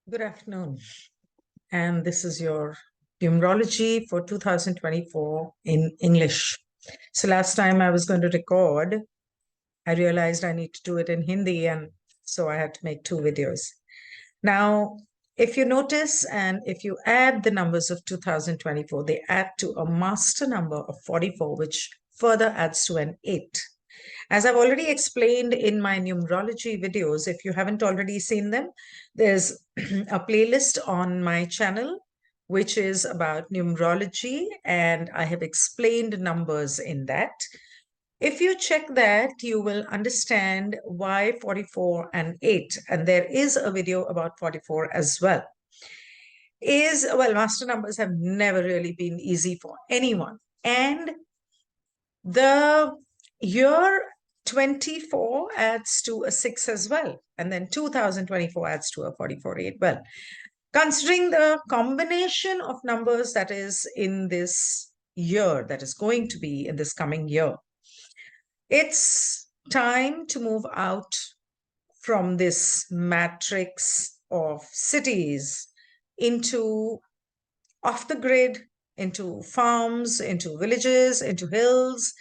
Good afternoon, and this is your Numerology for 2024 in English. So last time I was going to record, I realized I need to do it in Hindi, and so I had to make two videos. Now, if you notice, and if you add the numbers of 2024, they add to a master number of 44, which further adds to an 8. As I've already explained in my numerology videos, if you haven't already seen them, there's a playlist on my channel which is about numerology, and I have explained numbers in that. If you check that, you will understand why 44 and 8, and there is a video about 44 as well. Master numbers have never really been easy for anyone. And the year 24 adds to a 6 as well. And then 2024 adds to a 44.8. Well, considering the combination of numbers that is in this year, that is going to be in this coming year, it's time to move out from this matrix of cities into off the grid, into farms, into villages, into hills,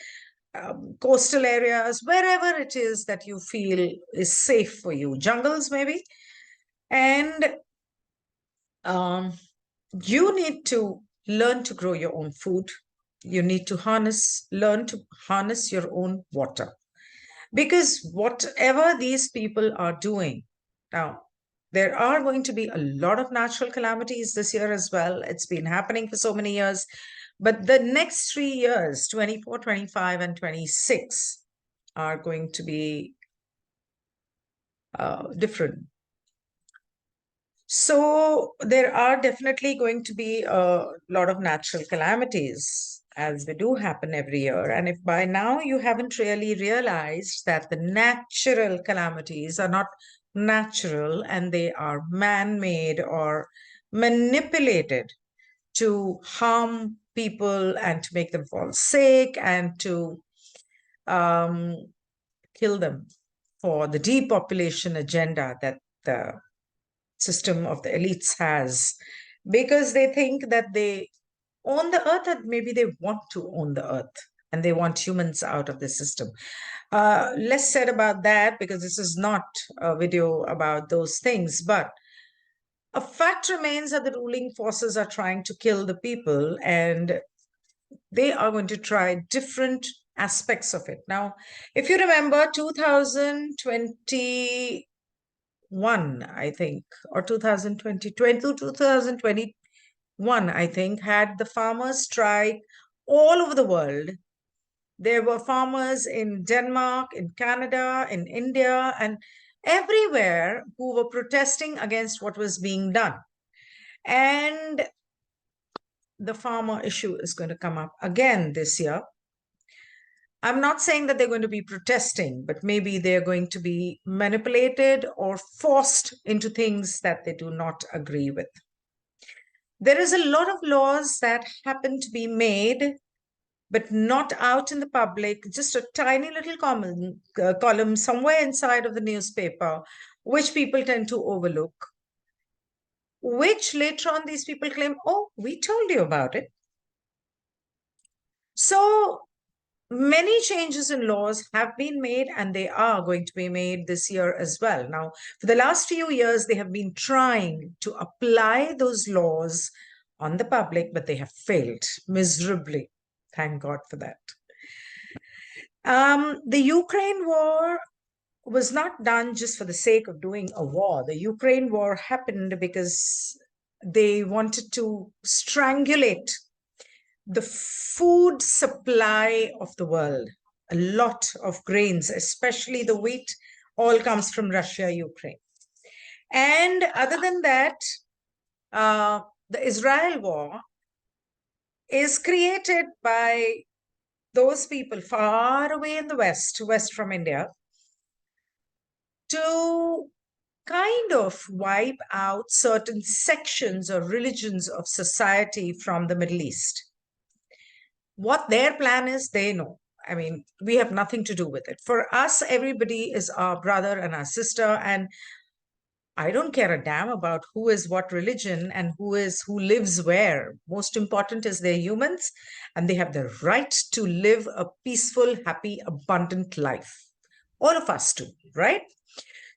coastal areas, wherever it is that you feel is safe for you, jungles maybe. And you need to learn to grow your own food. You need to learn to harness your own water. Because whatever these people are doing, now, there are going to be a lot of natural calamities this year as well. It's been happening for so many years. But the next 3 years, 24, 25, and 26, are going to be different. So there are definitely going to be a lot of natural calamities, as they do happen every year. And if by now you haven't really realized that the natural calamities are not natural and they are man-made or manipulated to harm people and to make them fall sick and to kill them for the depopulation agenda that the system of the elites has, because they think that they own the earth, and maybe they want to own the earth and they want humans out of the system. Less said about that, because this is not a video about those things, but a fact remains that the ruling forces are trying to kill the people, and they are going to try different aspects of it. Now, if you remember 2021, I think, or 2020, 2021, I think, had the farmers strike all over the world. There were farmers in Denmark, in Canada, in India, and everywhere who were protesting against what was being done. And the farmer issue is going to come up again this year. I'm not saying that they're going to be protesting, but maybe they're going to be manipulated or forced into things that they do not agree with. There is a lot of laws that happen to be made, but not out in the public, just a tiny little column somewhere inside of the newspaper, which people tend to overlook, which later on these people claim, oh, we told you about it. So many changes in laws have been made, and they are going to be made this year as well. Now, for the last few years, they have been trying to apply those laws on the public, but they have failed miserably. Thank God for that. The Ukraine war was not done just for the sake of doing a war. The Ukraine war happened because they wanted to strangulate the food supply of the world. A lot of grains, especially the wheat, all comes from Russia, Ukraine. And other than that, the Israel war is created by those people far away in the west from India, to kind of wipe out certain sections or religions of society from the Middle East. What their plan is, they know. I mean, we have nothing to do with it. For us, everybody is our brother and our sister. And I don't care a damn about who is what religion and who lives where. Most important is they're humans and they have the right to live a peaceful, happy, abundant life. All of us do, right?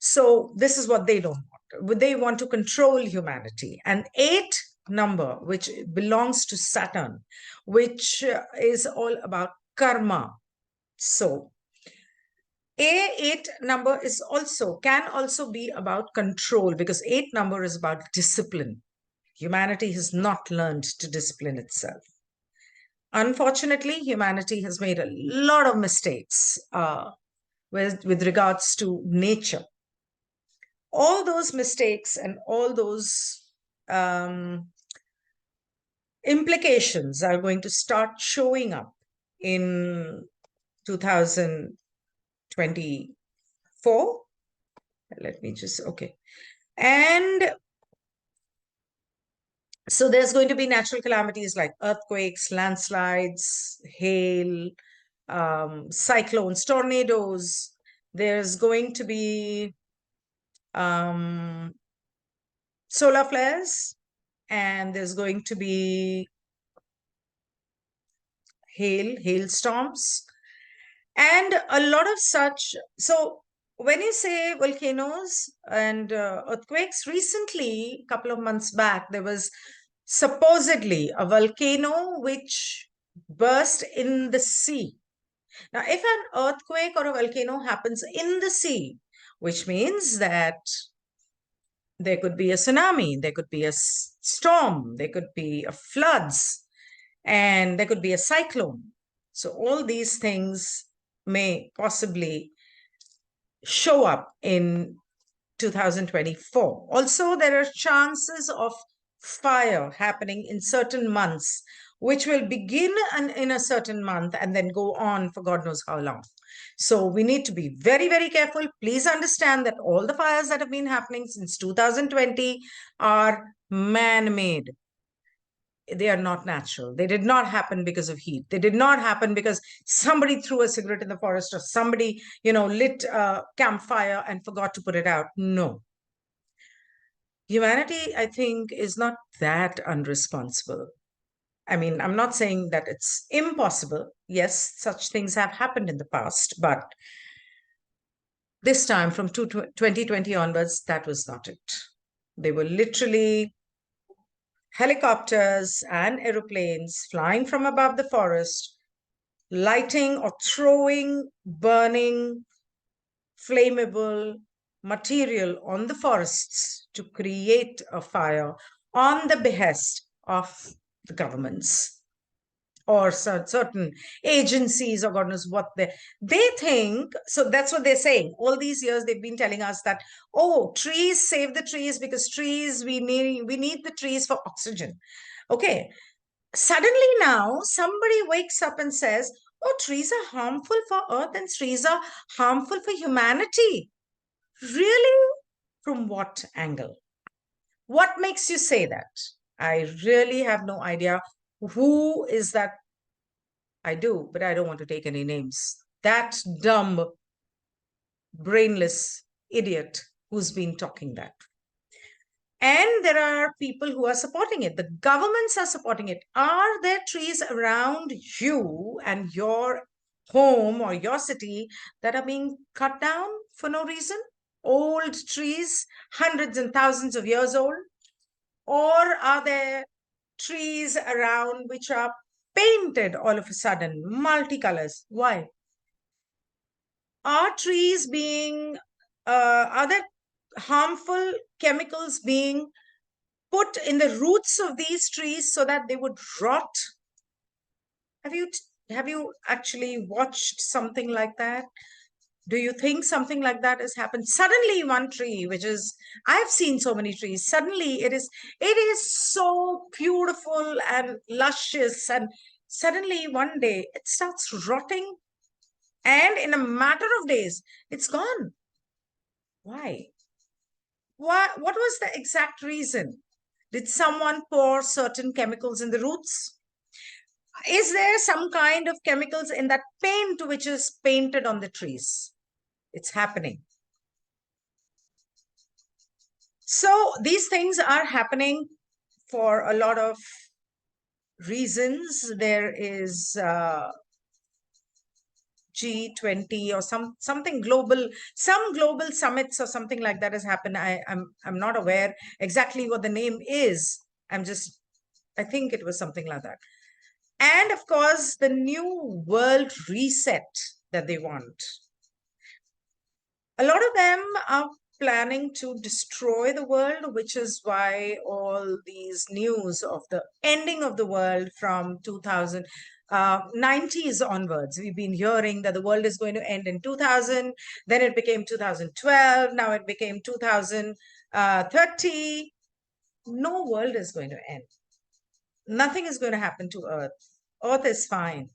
So this is what they don't want. They want to control humanity. And 8 number, which belongs to Saturn, which is all about karma. So A8 number can also be about control, because 8 number is about discipline. Humanity has not learned to discipline itself. Unfortunately, humanity has made a lot of mistakes with regards to nature. All those mistakes and all those implications are going to start showing up in 2024. Let me just, okay. And so there's going to be natural calamities like earthquakes, landslides, hail, cyclones, tornadoes. There's going to be solar flares, and there's going to be hailstorms, and a lot of such. So when you say volcanoes and earthquakes, recently, a couple of months back, there was supposedly a volcano which burst in the sea. Now, if an earthquake or a volcano happens in the sea, which means that there could be a tsunami, there could be a storm, there could be a floods, and there could be a cyclone. So all these things may possibly show up in 2024. Also, there are chances of fire happening in certain months, which will begin in a certain month and then go on for God knows how long. So we need to be very, very careful. Please understand that all the fires that have been happening since 2020 are man-made. They are not natural. They did not happen because of heat. They did not happen because somebody threw a cigarette in the forest or somebody, lit a campfire and forgot to put it out. No. Humanity, I think, is not that unresponsible. I mean, I'm not saying that it's impossible. Yes, such things have happened in the past, but this time from 2020 onwards, that was not it. They were literally helicopters and aeroplanes flying from above the forest, lighting or throwing burning, flammable material on the forests to create a fire on the behest of the governments or certain agencies, or God knows what they think. So that's what they're saying. All these years they've been telling us that, oh, trees, save the trees, because trees, we need the trees for oxygen. Okay. Suddenly now somebody wakes up and says, oh, trees are harmful for earth and trees are harmful for humanity. Really? From what angle? What makes you say that? I really have no idea. Who is that? I do, but I don't want to take any names. That dumb, brainless idiot who's been talking that. And there are people who are supporting it. The governments are supporting it. Are there trees around you and your home or your city that are being cut down for no reason? Old trees, hundreds and thousands of years old? Or are there trees around which are painted all of a sudden, multicolors? Why? Are trees are there harmful chemicals being put in the roots of these trees so that they would rot? Have you actually watched something like that? Do you think something like that has happened? Suddenly one tree, I've seen so many trees, suddenly it is so beautiful and luscious, and suddenly one day it starts rotting, and in a matter of days it's gone. Why? What was the exact reason? Did someone pour certain chemicals in the roots? Is there some kind of chemicals in that paint which is painted on the trees? It's happening. So these things are happening for a lot of reasons. There is G20 or something global, some global summits or something like that has happened. I'm not aware exactly what the name is. I think it was something like that. And of course, the new world reset that they want. A lot of them are planning to destroy the world, which is why all these news of the ending of the world from 90s onwards, we've been hearing that the world is going to end in 2000, then it became 2012, now it became 2030. No world is going to end. Nothing is going to happen to Earth. Earth is fine.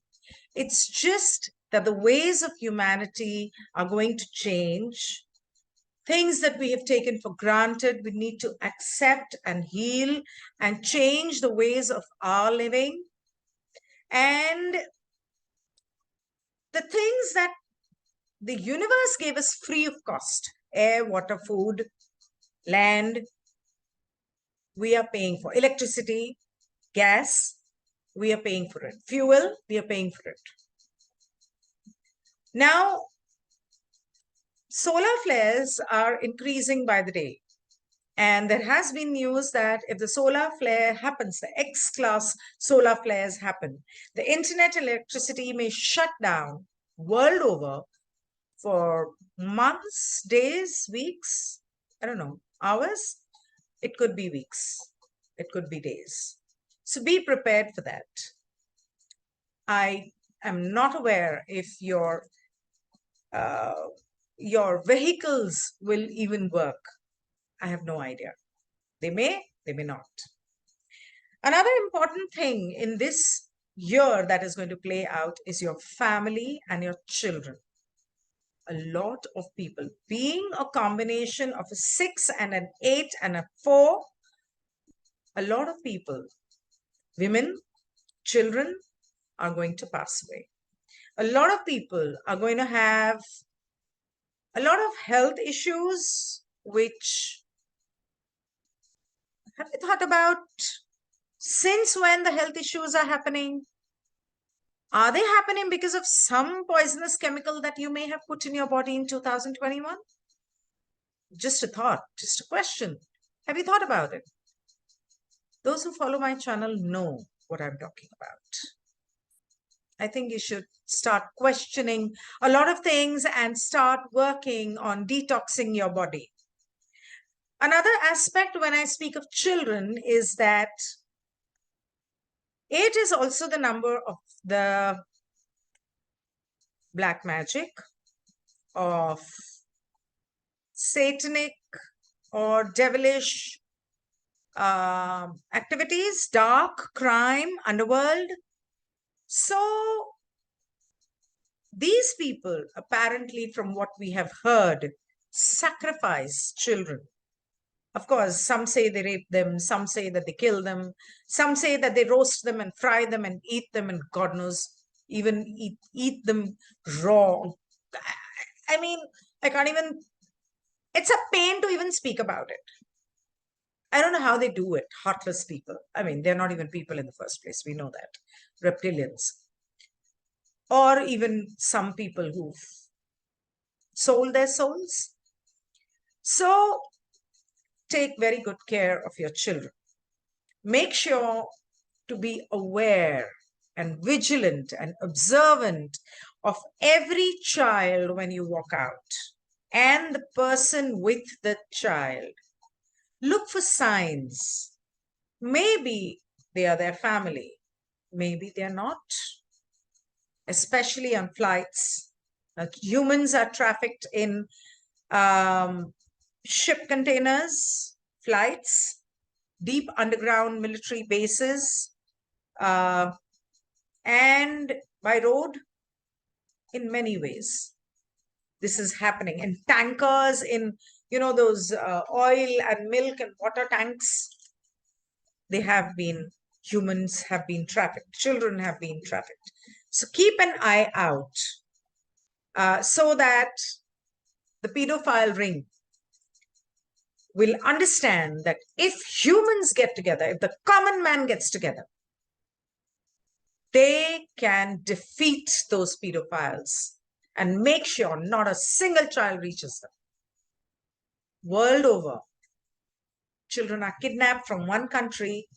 It's just that the ways of humanity are going to change. Things that we have taken for granted, we need to accept and heal and change the ways of our living. And the things that the universe gave us free of cost, air, water, food, land, we are paying for. Electricity, gas, we are paying for it. Fuel, we are paying for it. Now, solar flares are increasing by the day. And there has been news that if the solar flare happens, the X-class solar flares happen, the internet electricity may shut down world over for months, days, weeks, I don't know, hours. It could be weeks. It could be days. So be prepared for that. I am not aware if your vehicles will even work. I have no idea. They may not. Another important thing in this year that is going to play out is your family and your children. A lot of people, being a combination of a 6 and an 8 and a 4, a lot of people, women, children, are going to pass away. A lot of people are going to have a lot of health issues, which, have you thought about since when the health issues are happening? Are they happening because of some poisonous chemical that you may have put in your body in 2021? Just a thought, just a question. Have you thought about it? Those who follow my channel know what I'm talking about. I think you should start questioning a lot of things and start working on detoxing your body. Another aspect when I speak of children is that 8 is also the number of the black magic, of satanic or devilish activities, dark, crime, underworld. So these people, apparently, from what we have heard, sacrifice children. Of course, some say they rape them, some say that they kill them, some say that they roast them and fry them and eat them, and God knows, even eat them raw. I mean, I can't even, it's a pain to even speak about it. I don't know how they do it, heartless people. I mean, they're not even people in the first place. We know that. Reptilians. Or even some people who've sold their souls. So take very good care of your children. Make sure to be aware and vigilant and observant of every child when you walk out and the person with the child. Look for signs. Maybe they are their family. Maybe they're not. Especially on flights. Humans are trafficked in ship containers, flights, deep underground military bases, and by road in many ways. This is happening in tankers, in, those oil and milk and water tanks. Humans have been trafficked, children have been trafficked. So keep an eye out so that the pedophile ring will understand that if humans get together, if the common man gets together, they can defeat those pedophiles and make sure not a single child reaches them. World over, children are kidnapped from one country,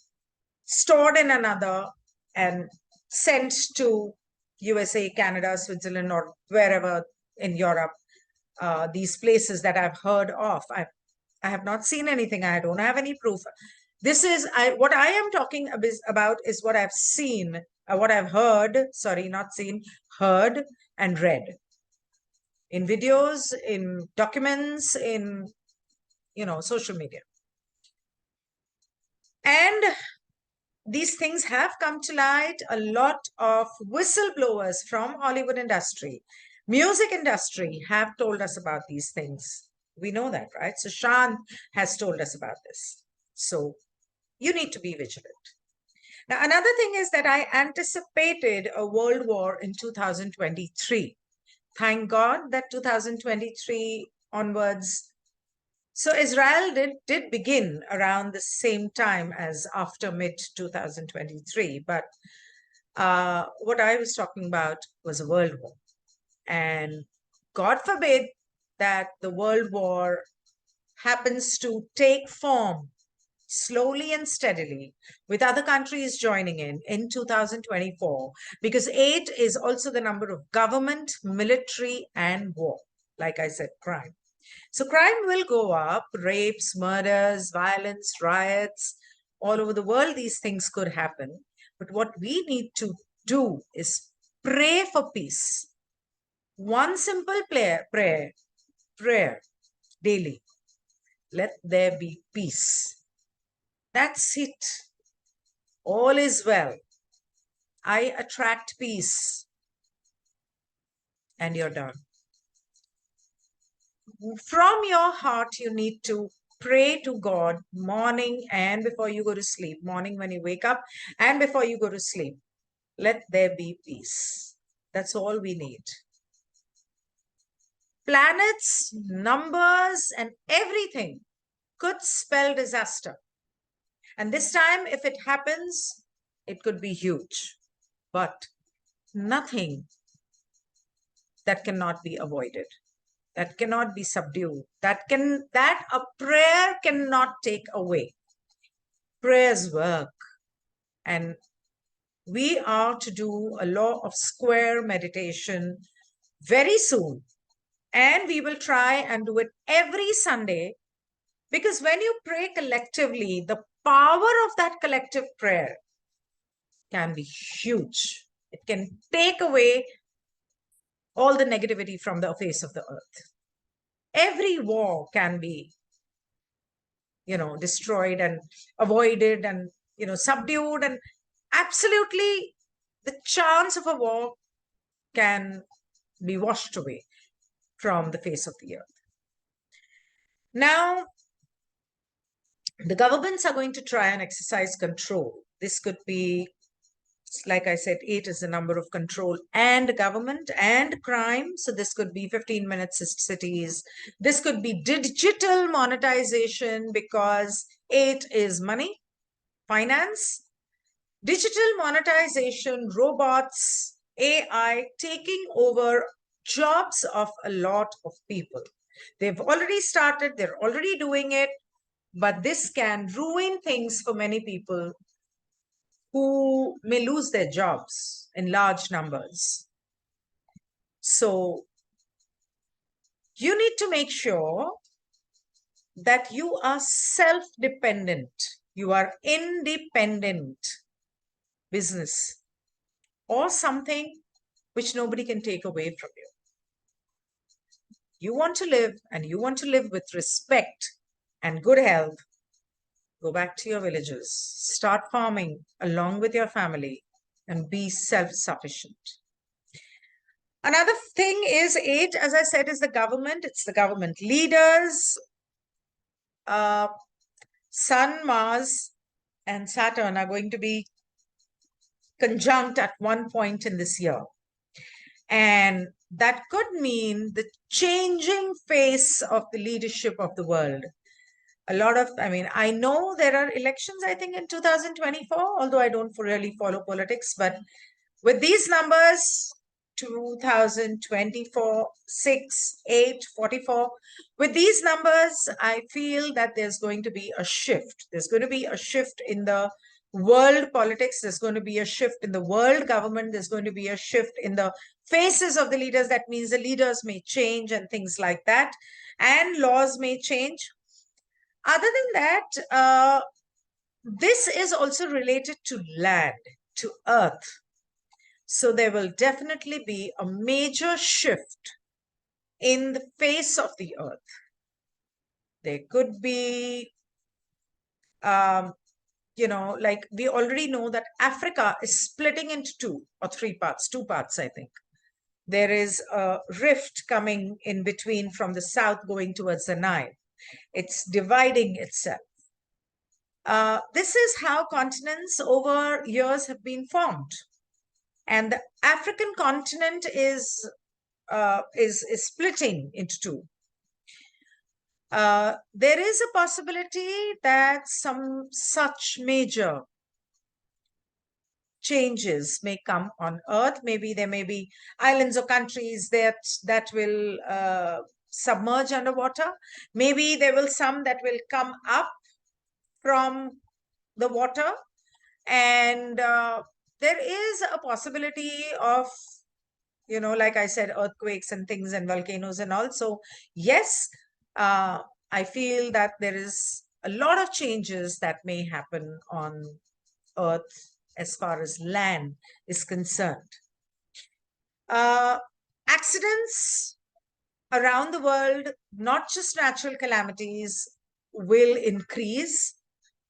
stored in another, and sent to USA, Canada, Switzerland, or wherever in Europe. These places that I've heard of. I have not seen anything. I don't have any proof. This is what I am talking about is what I've seen, what I've heard, sorry, not seen, heard and read in videos, in documents, in, social media. And these things have come to light. A lot of whistleblowers from Hollywood industry, music industry have told us about these things. We know that, right? So Shan has told us about this. So you need to be vigilant. Now, another thing is that I anticipated a world war in 2023. Thank God that 2023 onwards. So Israel did begin around the same time as after mid 2023. But what I was talking about was a world war. And God forbid that the world war happens to take form slowly and steadily, with other countries joining in 2024, because 8 is also the number of government, military, and war. Like I said, crime. So crime will go up, rapes, murders, violence, riots, all over the world, these things could happen. But what we need to do is pray for peace. One simple prayer daily. Let there be peace. That's it. All is well. I attract peace. And you're done. From your heart, you need to pray to God morning and before you go to sleep. Morning when you wake up and before you go to sleep. Let there be peace. That's all we need. Planets, numbers, and everything could spell disaster. And this time, if it happens, it could be huge. But nothing that cannot be avoided, that cannot be subdued, that a prayer cannot take away. Prayers work. And we are to do a law of square meditation very soon. And we will try and do it every Sunday, because when you pray collectively, the power of that collective prayer can be huge. It can take away all the negativity from the face of the earth. Every war can be, destroyed and avoided and, subdued, and absolutely the chance of a war can be washed away from the face of the earth. Now, the governments are going to try and exercise control. This could be, like I said, 8 is the number of control and government and crime. So this could be 15-minute cities. This could be digital monetization, because 8 is money, finance, digital monetization, robots, AI taking over jobs of a lot of people. They've already started, they're already doing it, but this can ruin things for many people who may lose their jobs in large numbers. So you need to make sure that you are self-dependent. You are independent business or something which nobody can take away from you. You want to live, and you want to live with respect and good health. Go back to your villages, start farming along with your family, and be self-sufficient. Another thing is 8, as I said, is the government. It's the government leaders. Sun, Mars, and Saturn are going to be conjunct at one point in this year. And that could mean the changing face of the leadership of the world. A lot of, I mean, I know there are elections, I think, in 2024, although I don't really follow politics, but with these numbers, 2024, 6, 8, 44, with these numbers, I feel that there's going to be a shift. There's going to be a shift in the world politics. There's going to be a shift in the world government. There's going to be a shift in the faces of the leaders. That means the leaders may change and things like that, and laws may change. Other than that, this is also related to land, to earth. So there will definitely be a major shift in the face of the earth. There could be, like we already know that Africa is splitting into 2 or 3 parts, 2 parts, I think. There is a rift coming in between from the south going towards the Nile. It's dividing itself. This is how continents over years have been formed. And the African continent is splitting into 2. There is a possibility that some such major changes may come on Earth. Maybe there may be islands or countries that will submerge underwater. Maybe there will some that will come up from the water, and there is a possibility of, like I said, earthquakes and things and volcanoes and all. So yes, I feel that there is a lot of changes that may happen on Earth as far as land is concerned. Accidents around the world, not just natural calamities, will increase.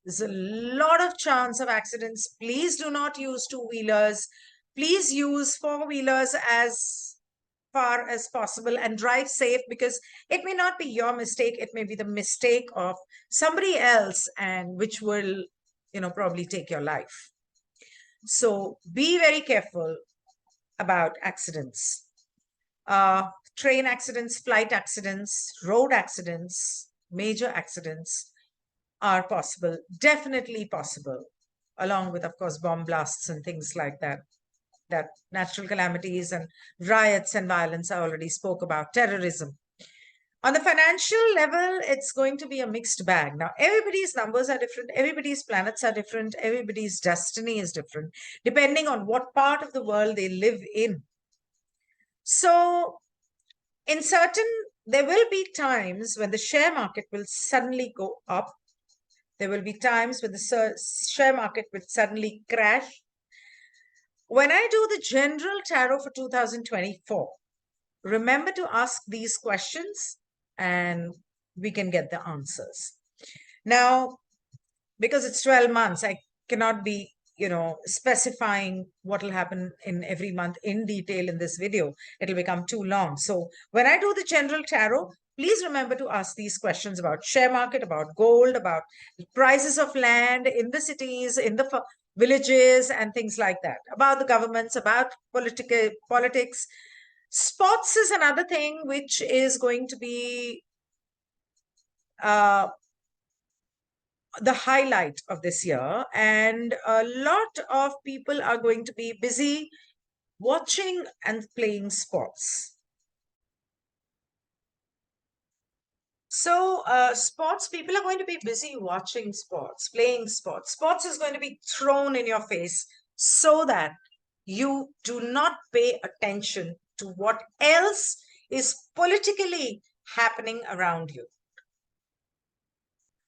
There's a lot of chance of accidents. Please do not use two-wheelers. Please use four-wheelers as far as possible and drive safe, because it may not be your mistake. It may be the mistake of somebody else, and which will, probably take your life. So be very careful about accidents. Train accidents, flight accidents, road accidents, major accidents are possible, definitely possible, along with, of course, bomb blasts and things like that. That natural calamities and riots and violence I already spoke about, terrorism. On the financial level, it's going to be a mixed bag. Now, everybody's numbers are different. Everybody's planets are different. Everybody's destiny is different, depending on what part of the world they live in. So, there will be times when the share market will suddenly go up. There will be times when the share market will suddenly crash. When I do the general tarot for 2024, remember to ask these questions and we can get the answers. Now, because it's 12 months, I cannot be, specifying what will happen in every month in detail in this video. It'll become too long. So when I do the general tarot, please remember to ask these questions about share market, about gold, about prices of land in the cities, in the villages and things like that, about the governments, about politics. Sports is another thing which is going to be the highlight of this year, and a lot of people are going to be busy watching and playing sports. So sports, people are going to be busy watching sports, playing sports. Sports is going to be thrown in your face so that you do not pay attention to what else is politically happening around you.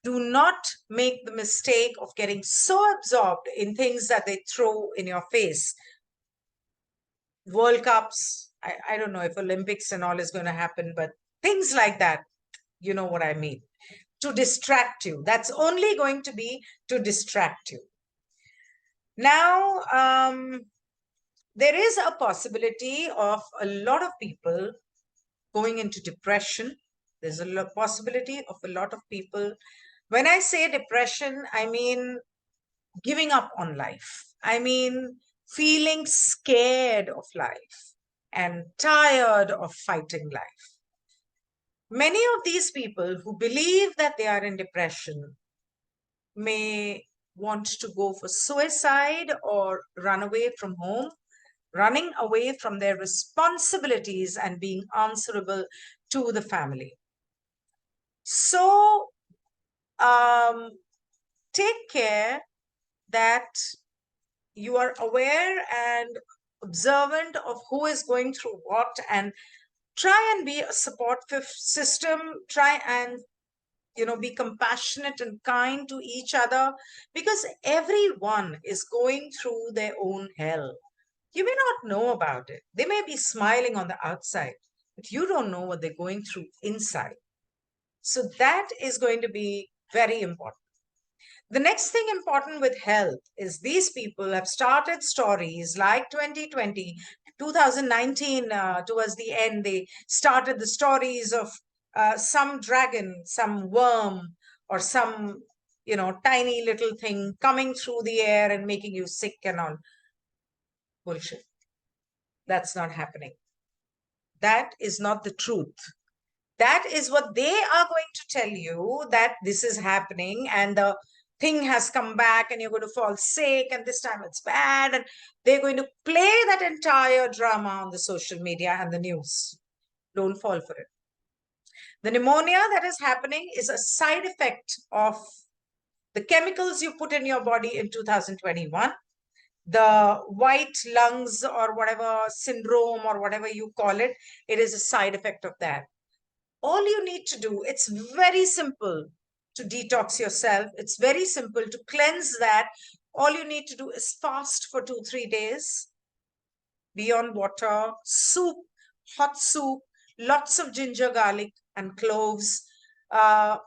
Do not make the mistake of getting so absorbed in things that they throw in your face. World Cups, I don't know if Olympics and all is going to happen, but things like that, you know what I mean, to distract you. That's only going to be to distract you. Now, there is a possibility of a lot of people going into depression. There's a possibility of a lot of people. When I say depression, I mean giving up on life. I mean feeling scared of life and tired of fighting life. Many of these people who believe that they are in depression may want to go for suicide or run away from home, running away from their responsibilities and being answerable to the family. So take care that you are aware and observant of who is going through what, and try and be a supportive system. Try and be compassionate and kind to each other, because everyone is going through their own hell. You may not know about it. They may be smiling on the outside, but you don't know what they're going through inside. So that is going to be very important. The next thing important with health is these people have started stories like 2020, 2019, towards the end, they started the stories of some dragon, some worm, or some, tiny little thing coming through the air and making you sick and all. Bullshit. That's not happening. That is not the truth. That is what they are going to tell you, that this is happening and the thing has come back and you're going to fall sick and this time it's bad. And they're going to play that entire drama on the social media and the news. Don't fall for it. The pneumonia that is happening is a side effect of the chemicals you put in your body in 2021. The white lungs or whatever syndrome or whatever you call it, it is a side effect of that. All you need to do, it's very simple to detox yourself. It's very simple to cleanse that. All you need to do is fast for 2-3 days. Be on water, soup, hot soup, lots of ginger, garlic, and cloves.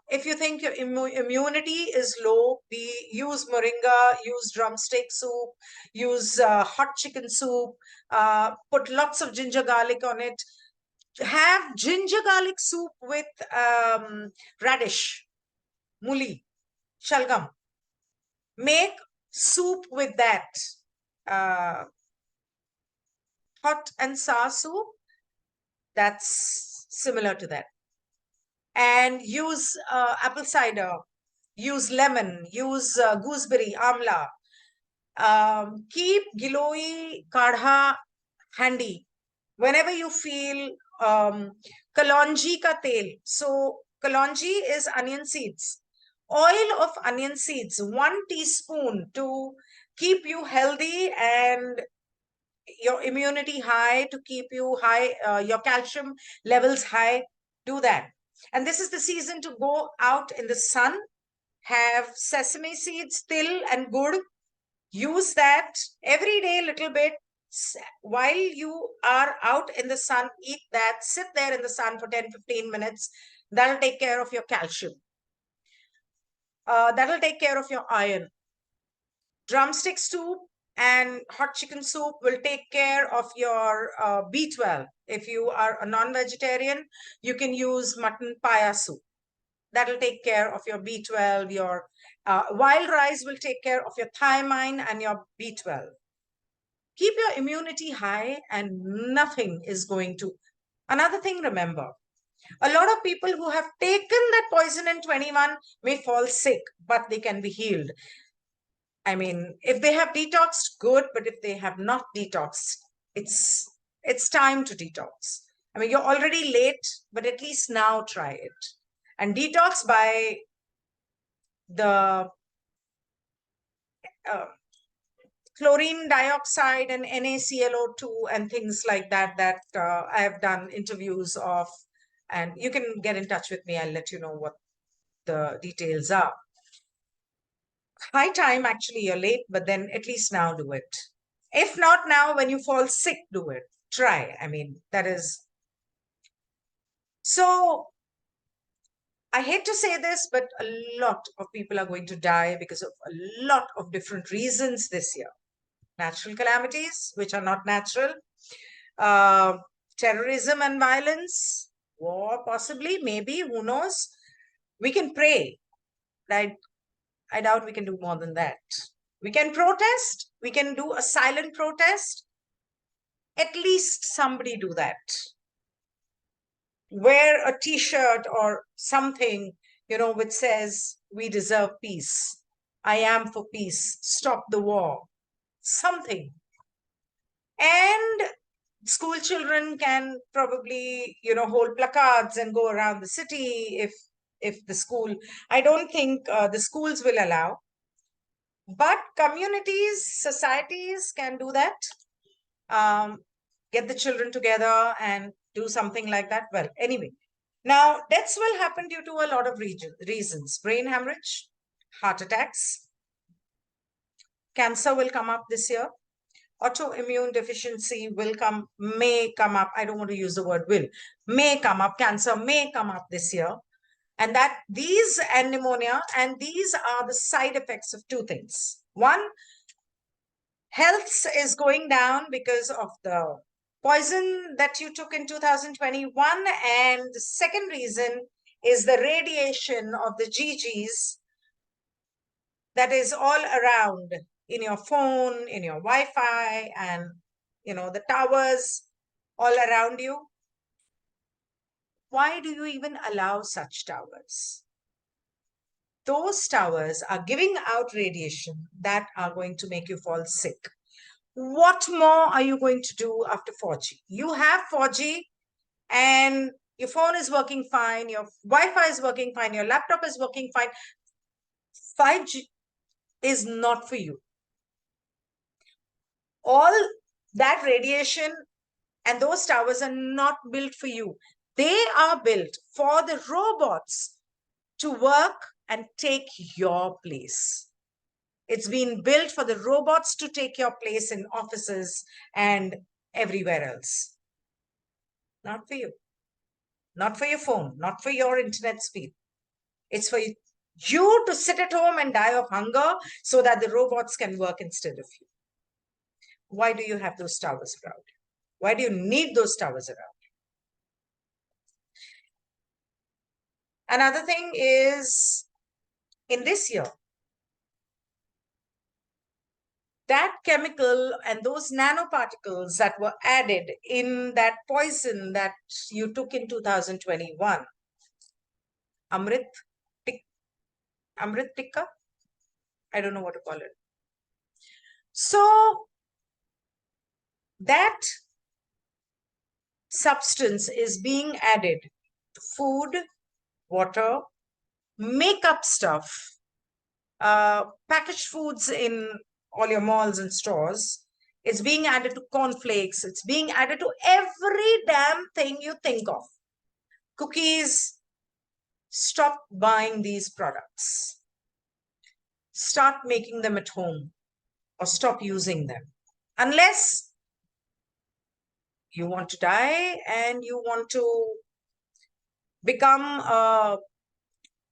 If you think your immunity is low, use moringa, use drumstick soup, use hot chicken soup, put lots of ginger, garlic on it. Have ginger garlic soup with radish, muli, shalgam. Make soup with that. Hot and sour soup, that's similar to that. And use apple cider, use lemon, use gooseberry, amla. Keep Giloi kadha handy. Whenever you feel kalonji ka tel. So kalonji is onion seeds. Oil of onion seeds, 1 teaspoon to keep you healthy and your immunity high, to keep you high, your calcium levels high. Do that. And this is the season to go out in the sun. Have sesame seeds, til and gur. Use that every day, little bit. While you are out in the sun, eat that. Sit there in the sun for 10-15 minutes. That'll take care of your calcium. That'll take care of your iron. Drumstick soup and hot chicken soup will take care of your B12. If you are a non-vegetarian, you can use mutton paya soup. That'll take care of your B12. Your wild rice will take care of your thiamine and your B12. Keep your immunity high and nothing is going to. Another thing, remember, a lot of people who have taken that poison in 21 may fall sick, but they can be healed. I mean, if they have detoxed, good, but if they have not detoxed, it's time to detox. I mean, you're already late, but at least now try it. And detox by the chlorine dioxide and NaClO2 and things like that, that I have done interviews of. And you can get in touch with me. I'll let you know what the details are. High time, actually, you're late, but then at least now do it. If not now, when you fall sick, do it. Try. I mean, that is. So I hate to say this, but a lot of people are going to die because of a lot of different reasons this year. Natural calamities, which are not natural, terrorism and violence, war, possibly, maybe, who knows. We can pray. I doubt we can do more than that. We can protest. We can do a silent protest. At least somebody do that. wear a t-shirt or something, which says, "We deserve peace. I am for peace. Stop the war." Something. And school children can probably, hold placards and go around the city if the school, I don't think the schools will allow, but communities, societies can do that. Get the children together and do something like that. Well, anyway, now deaths will happen due to a lot of reasons. Brain hemorrhage, heart attacks, cancer will come up this year, autoimmune deficiency may come up. I don't want to use the word will, may come up. Cancer may come up this year. And pneumonia, and these are the side effects of two things. One, health is going down because of the poison that you took in 2021. And the second reason is the radiation of the GGs that is all around in your phone, in your Wi-Fi, and the towers all around you. Why do you even allow such towers? Those towers are giving out radiation that are going to make you fall sick. What more are you going to do after 4G? You have 4G and your phone is working fine, your Wi-Fi is working fine, your laptop is working fine. 5G is not for you. All that radiation and those towers are not built for you. They are built for the robots to work and take your place. It's been built for the robots to take your place in offices and everywhere else. Not for you. Not for your phone, not for your internet speed. It's for you to sit at home and die of hunger so that the robots can work instead of you. Why do you have those towers around? Why do you need those towers around? Another thing is, in this year, that chemical and those nanoparticles that were added in that poison that you took in 2021, Amrit Tikka? I don't know what to call it. So that substance is being added to food, water, makeup stuff, packaged foods in all your malls and stores. It's being added to cornflakes. It's being added to every damn thing you think of. Cookies. Stop buying these products. Start making them at home or stop using them. Unless you want to die and you want to become a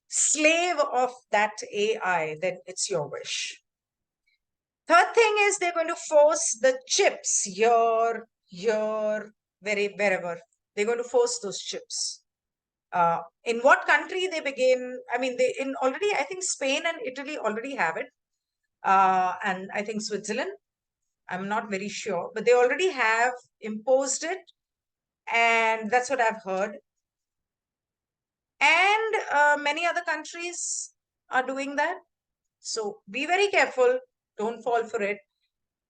slave of that AI, then it's your wish. Third thing is they're going to force the chips here, wherever. They're going to force those chips. In what country they begin? I mean, I think Spain and Italy already have it. And I think Switzerland, I'm not very sure, but they already have imposed it. And that's what I've heard. And many other countries are doing that. So be very careful. Don't fall for it.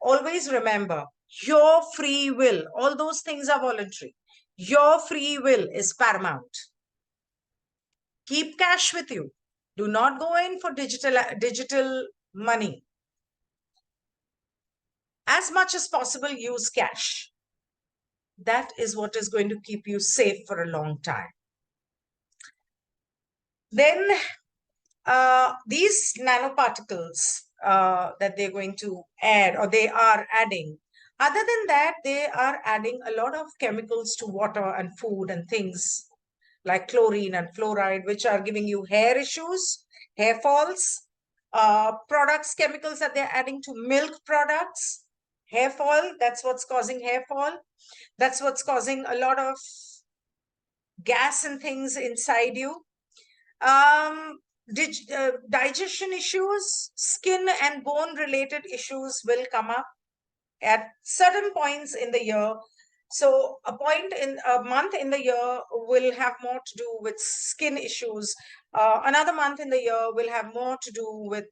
Always remember, your free will, all those things are voluntary. Your free will is paramount. Keep cash with you. Do not go in for digital money. As much as possible, use cash. That is what is going to keep you safe for a long time. Then these nanoparticles that they're going to add, or they are adding, other than that, they are adding a lot of chemicals to water and food and things like chlorine and fluoride, which are giving you hair issues, hair falls, chemicals that they're adding to milk products, hair fall. That's what's causing hair fall. That's what's causing a lot of gas and things inside you. Digestion issues, skin and bone related issues will come up at certain points in the year. So a month in the year will have more to do with skin issues. Another month in the year will have more to do with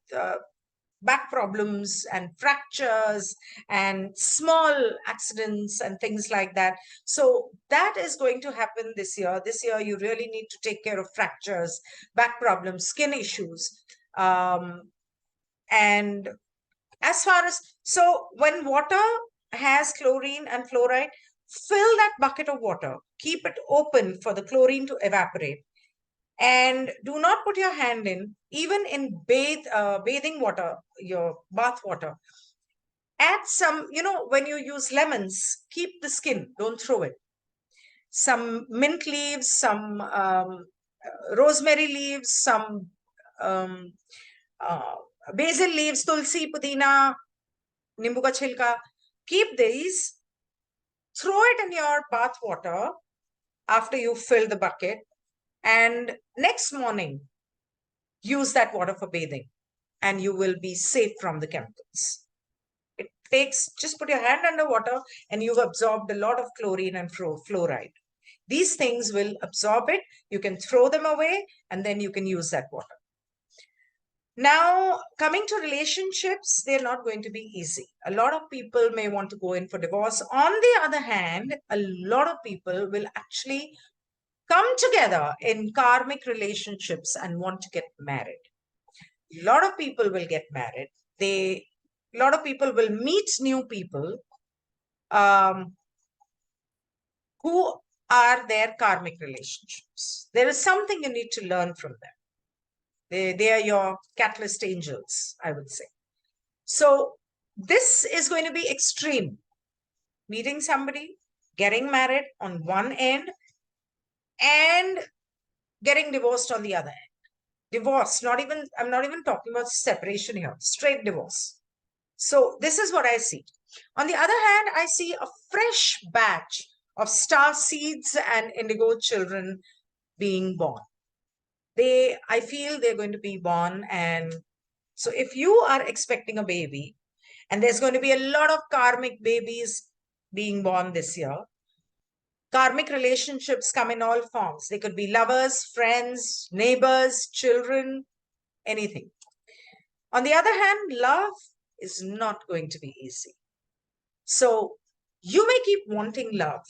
back problems and fractures and small accidents and things like that. So that is going to happen this year. This year, you really need to take care of fractures, back problems, skin issues. And as far as, so when water has chlorine and fluoride, fill that bucket of water, keep it open for the chlorine to evaporate. And do not put your hand in, even in bathing water, your bath water. Add some, when you use lemons, keep the skin, don't throw it. Some mint leaves, some rosemary leaves, some um, uh, basil leaves, tulsi, pudina, nimbu ka chilka. Keep these, throw it in your bath water after you fill the bucket, and next morning, use that water for bathing, and you will be safe from the chemicals. It takes, just put your hand under water and you've absorbed a lot of chlorine and fluoride. These things will absorb it. You can throw them away and then you can use that water. Now, coming to relationships, they're not going to be easy. A lot of people may want to go in for divorce. On the other hand, a lot of people will actually come together in karmic relationships and want to get married. A lot of people will get married. A lot of people will meet new people who are their karmic relationships. There is something you need to learn from them. They are your catalyst angels, I would say. So this is going to be extreme. Meeting somebody, getting married on one end, and getting divorced on the other end. Divorce, I'm not even talking about separation here, straight divorce. So this is what I see. On the other hand, I see a fresh batch of star seeds and indigo children being born. I feel they're going to be born. And so if you are expecting a baby, and there's going to be a lot of karmic babies being born this year, karmic relationships come in all forms. They could be lovers, friends, neighbors, children, anything. On the other hand, love is not going to be easy. So you may keep wanting love.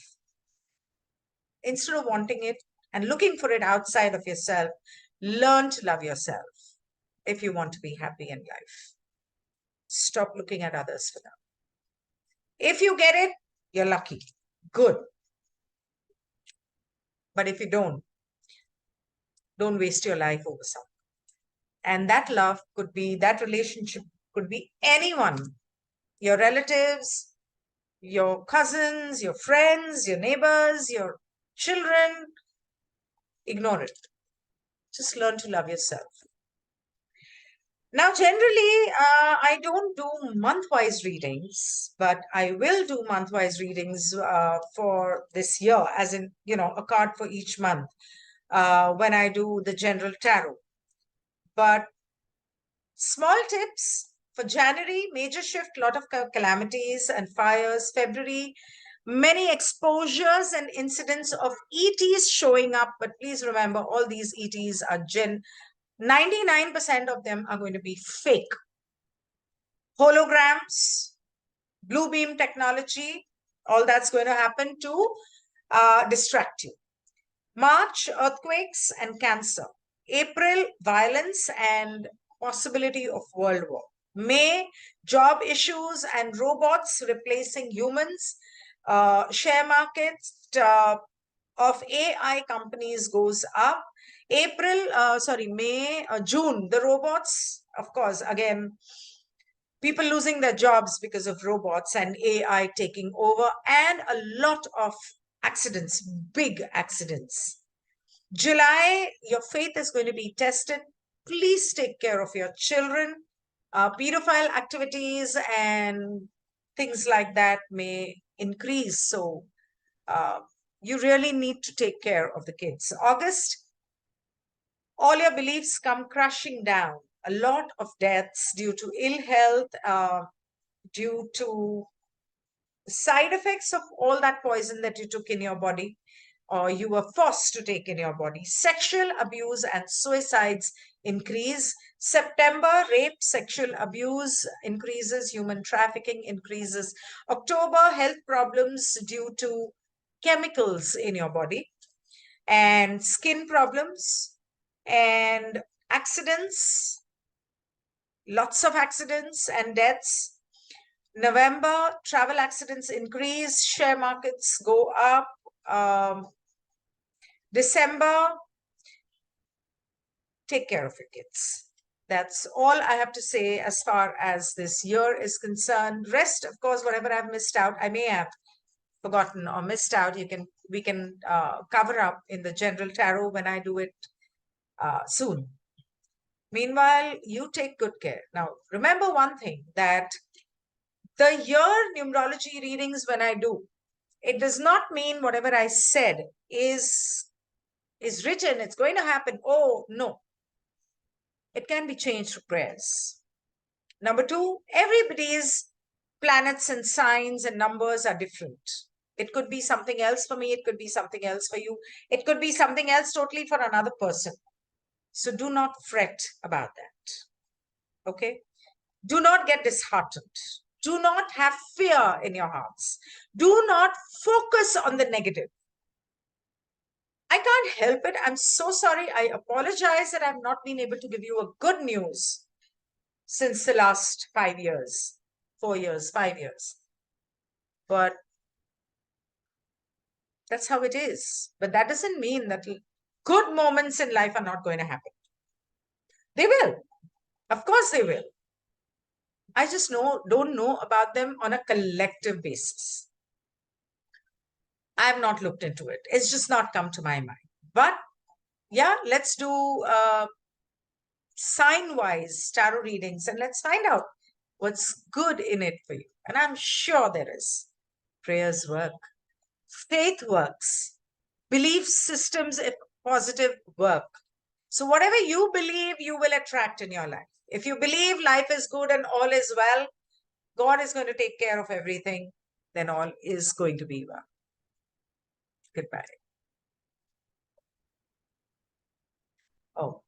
Instead of wanting it and looking for it outside of yourself, learn to love yourself if you want to be happy in life. Stop looking at others for love. If you get it, you're lucky. Good. But if you don't waste your life over something. And that love could be, that relationship could be anyone, your relatives, your cousins, your friends, your neighbors, your children. Ignore it. Just learn to love yourself. Now, generally, I don't do month-wise readings, but I will do month-wise readings for this year, as in, a card for each month when I do the general tarot. But small tips for January: major shift, lot of calamities and fires. February, many exposures and incidents of ETs showing up. But please remember, all these ETs are 99% of them are going to be fake. Holograms, blue beam technology, all that's going to happen to distract you. March, earthquakes and cancer. April, violence and possibility of world war. May, job issues and robots replacing humans. Share markets of AI companies goes up. May, June, the robots, of course, again, people losing their jobs because of robots and AI taking over, and a lot of accidents, big accidents. July, your faith is going to be tested. Please take care of your children. Pedophile activities and things like that may increase. So you really need to take care of the kids. August, all your beliefs come crashing down. A lot of deaths due to ill health, due to side effects of all that poison that you took in your body or you were forced to take in your body. Sexual abuse and suicides increase. September, rape, sexual abuse increases, human trafficking increases. October, health problems due to chemicals in your body and skin problems and accidents, lots of accidents and deaths. November, travel accidents increase, share markets go up. December, take care of your kids. That's all I have to say as far as this year is concerned. Rest, of course, whatever I've missed out, I may have forgotten or missed out. We can cover up in the general tarot when I do it soon. Meanwhile, you take good care. Now, remember one thing, that the year numerology readings when I do, it does not mean whatever I said is written, it's going to happen. Oh, no. It can be changed through prayers. Number two, everybody's planets and signs and numbers are different. It could be something else for me. It could be something else for you. It could be something else totally for another person. So do not fret about that. Okay? Do not get disheartened. Do not have fear in your hearts. Do not focus on the negative. I can't help it. I'm so sorry. I apologize that I've not been able to give you a good news since the last 5 years, 4 years, 5 years. But that's how it is. But that doesn't mean that good moments in life are not going to happen. They will. Of course they will. I just don't know about them on a collective basis. I have not looked into it. It's just not come to my mind. But yeah, let's do sign-wise tarot readings and let's find out what's good in it for you. And I'm sure there is. Prayers work. Faith works. Belief systems, if positive, work. So whatever you believe, you will attract in your life. If you believe life is good and all is well, God is going to take care of everything, then all is going to be well. Goodbye. Oh,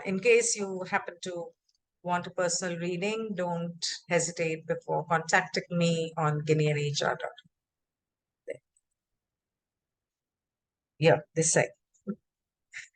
in case you happen to want a personal reading, don't hesitate before contacting me on Ginni Aneja. Yeah, this side.